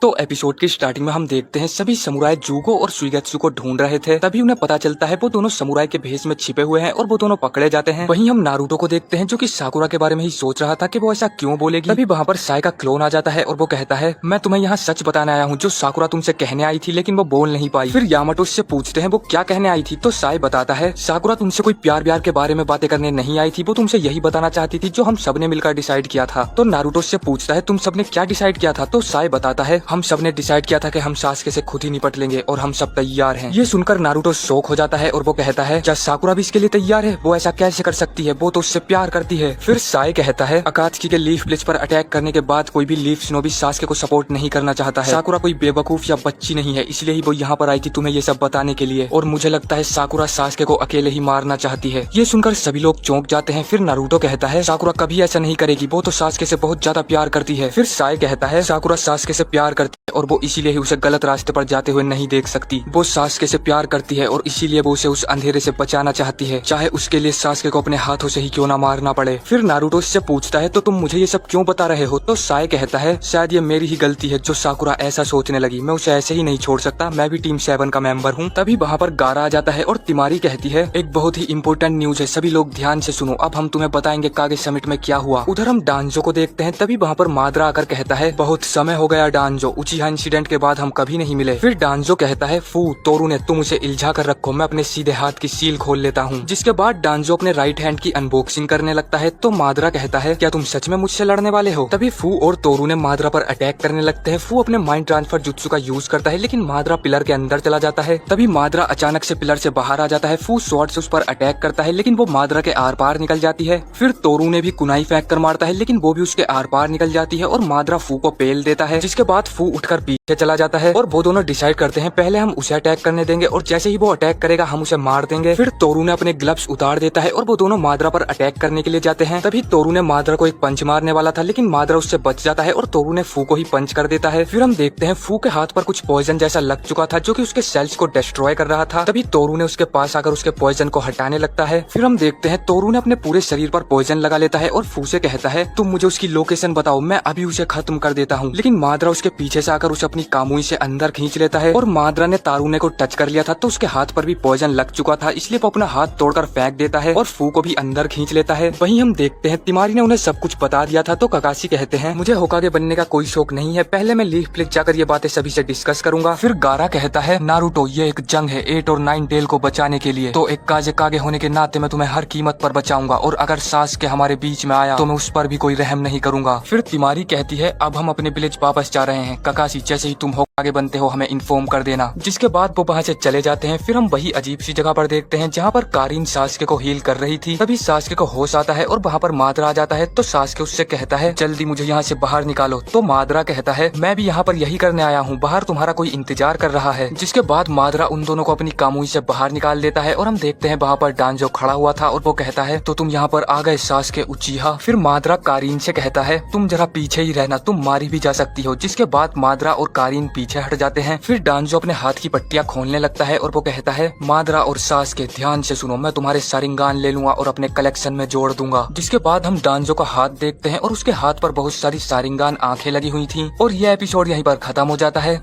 तो एपिसोड की स्टार्टिंग में हम देखते हैं सभी समुराई जूगो और सुइगेत्सु को ढूंढ रहे थे। तभी उन्हें पता चलता है वो दोनों समुराई के भेष में छिपे हुए हैं और वो दोनों पकड़े जाते हैं। वहीं हम नारुतो को देखते हैं जो कि साकुरा के बारे में ही सोच रहा था कि वो ऐसा क्यों बोलेगी। तभी वहाँ पर साई का क्लोन आ जाता है और वो कहता है मैं तुम्हें यहाँ सच बताने आया हूँ जो साकुरा तुमसे कहने आई थी लेकिन वो बोल नहीं पाई। फिर यामाटो से पूछते हैं वो क्या कहने आई थी, तो साई बताता है साकुरा तुमसे कोई प्यार व्यार के बारे में बातें करने नहीं आई थी, वो तुमसे यही बताना चाहती थी जो हम सबने मिलकर डिसाइड किया था। तो नारुतो से पूछता है तुम सबने क्या डिसाइड किया था, तो साई बताता है हम सबने डिसाइड किया था कि हम सास्के से खुद ही निपट लेंगे और हम सब तैयार हैं। ये सुनकर नारुतो शॉक हो जाता है और वो कहता है क्या साकुरा भी इसके लिए तैयार है, वो ऐसा कैसे कर सकती है, वो तो उससे प्यार करती है। फिर साई कहता है अकात्सुकी के लीफ ब्लिच पर अटैक करने के बाद कोई भी लीफ स्नोबी सास्के को सपोर्ट नहीं करना चाहता है। साकुरा कोई बेवकूफ या बच्ची नहीं है, इसलिए ही वो यहाँ पर आई थी तुम्हें ये सब बताने के लिए, और मुझे लगता है साकुरा सास्के को अकेले ही मारना चाहती है। ये सुनकर सभी लोग चौंक जाते हैं। फिर नारुतो कहता है साकुरा कभी ऐसा नहीं करेगी, वो तो सास्के से बहुत ज्यादा प्यार करती है। फिर साई कहता है साकुरा सास्के से प्यार करती है और वो इसीलिए ही उसे गलत रास्ते पर जाते हुए नहीं देख सकती। वो सास्के से प्यार करती है और इसीलिए वो उसे उस अंधेरे से बचाना चाहती है, चाहे उसके लिए सास्के को अपने हाथों से ही क्यों ना मारना पड़े। फिर नारुतो उससे पूछता है तो तुम मुझे ये सब क्यों बता रहे हो, तो साई कहता है शायद ये मेरी ही गलती है जो साकुरा ऐसा सोचने लगी, मैं उसे ऐसे ही नहीं छोड़ सकता, मैं भी टीम 7 का मेंबर हूँ। तभी वहाँ पर गारा आ जाता है और तिमारी कहती है एक बहुत ही इम्पोर्टेंट न्यूज है, सभी लोग ध्यान से सुनो, अब हम तुम्हें बताएंगे कागे समिट में क्या हुआ। उधर हम डांजो को देखते हैं। तभी वहाँ पर माद्रा आकर कहता है बहुत समय हो गया डांजो, उचिहा इंसिडेंट के बाद हम कभी नहीं मिले। फिर डांजो कहता है फू तोरू ने तुम उसे इल्झा कर रखो, मैं अपने सीधे हाथ की सील खोल लेता हूँ। जिसके बाद डांजो अपने राइट हैंड की अनबॉक्सिंग करने लगता है। तो माद्रा कहता है क्या तुम सच में मुझसे लड़ने वाले हो। तभी फू और तोरू ने माद्रा पर अटैक करने लगते हैं। फू अपने माइंड ट्रांसफर जुत्सु का यूज करता है लेकिन माद्रा पिलर के अंदर चला जाता है। तभी माद्रा अचानक से पिलर से बाहर आ जाता है। फू स्वॉर्ड से उस पर अटैक करता है लेकिन वो माद्रा के आर पार निकल जाती है। फिर तोरू ने भी कुनाई फेंक कर मारता है लेकिन वो भी उसके आर पार निकल जाती है और माद्रा फू को पेल देता है। जिसके बाद फू उठकर पीछे चला जाता है और वो दोनों डिसाइड करते हैं पहले हम उसे अटैक करने देंगे और जैसे ही वो अटैक करेगा हम उसे मार देंगे। फिर तोरू ने अपने ग्लव्स उतार देता है और वो दोनों माद्रा पर अटैक करने के लिए जाते हैं। तभी तोरू ने माद्रा को एक पंच मारने वाला था लेकिन माद्रा उससे बच जाता है और तोरू ने फू को ही पंच कर देता है। फिर हम देखते हैं फू के हाथ पर कुछ पॉइजन जैसा लग चुका था जो कि उसके सेल्स को डिस्ट्रॉय कर रहा था। तभी तोरू ने उसके पास आकर उसके पॉइजन को हटाने लगता है। फिर हम देखते हैं तोरू ने अपने पूरे शरीर पर पॉइजन लगा लेता है और फू से कहता है तुम मुझे उसकी लोकेशन बताओ, मैं अभी उसे खत्म कर देता हूँ। लेकिन माद्रा उसके पीछे से आकर उसे अपनी कामुई से अंदर खींच लेता है और माद्रा ने तारुने को टच कर लिया था तो उसके हाथ पर भी पॉइजन लग चुका था, इसलिए वो अपना हाथ तोड़कर फेंक देता है और फू को भी अंदर खींच लेता है। वहीं हम देखते हैं तिमारी ने उन्हें सब कुछ बता दिया था। तो ककाशी कहते हैं मुझे होकागे बनने का कोई शौक नहीं है, पहले मैं लीफ फ्लिक जाकर ये बातें सभी से डिस्कस करूंगा। फिर गारा कहता है नारुतो ये एक जंग है 8 और 9 टेल को बचाने के लिए, तो एक काजे कागे होने के नाते मैं तुम्हें हर कीमत पर बचाऊंगा और अगर सास्के हमारे बीच में आया तो मैं उस पर भी कोई रहम नहीं करूंगा। फिर तिमारी कहती है अब हम अपने विलेज वापस जा रहे हैं, ककाशी जैसे ही तुम होकागे बनते हो हमें इन्फॉर्म कर देना। जिसके बाद वो वहाँ से चले जाते हैं। फिर हम वही अजीब सी जगह पर देखते हैं जहाँ पर कारीन सास्के को हील कर रही थी। तभी सास्के को होश आता है और वहाँ पर माद्रा आ जाता है। तो सास्के उससे कहता है जल्दी मुझे यहाँ से बाहर निकालो। तो माद्रा कहता है मैं भी यहाँ पर यही करने आया हूँ, बाहर तुम्हारा कोई इंतजार कर रहा है। जिसके बाद माद्रा उन दोनों को अपनी कामुई से बाहर निकाल देता है और हम देखते हैं वहाँ पर डांजो खड़ा हुआ था और वो कहता है तो तुम यहाँ पर आ गए सास्के उचिहा। फिर माद्रा कारीन से कहता है तुम जरा पीछे ही रहना, तुम मारी भी जा सकती हो। जिसके बाद माद्रा और कारीन पीछे हट जाते हैं। फिर डांजो अपने हाथ की पट्टियां खोलने लगता है और वो कहता है माद्रा और सास्के ध्यान से सुनो, मैं तुम्हारे सारिंगान ले लूंगा और अपने कलेक्शन में जोड़ दूंगा। जिसके बाद हम डांजो का हाथ देखते हैं और उसके हाथ पर बहुत सारी सारिंगान आंखें लगी हुई थी। और यह एपिसोड यहीं पर खत्म हो जाता है।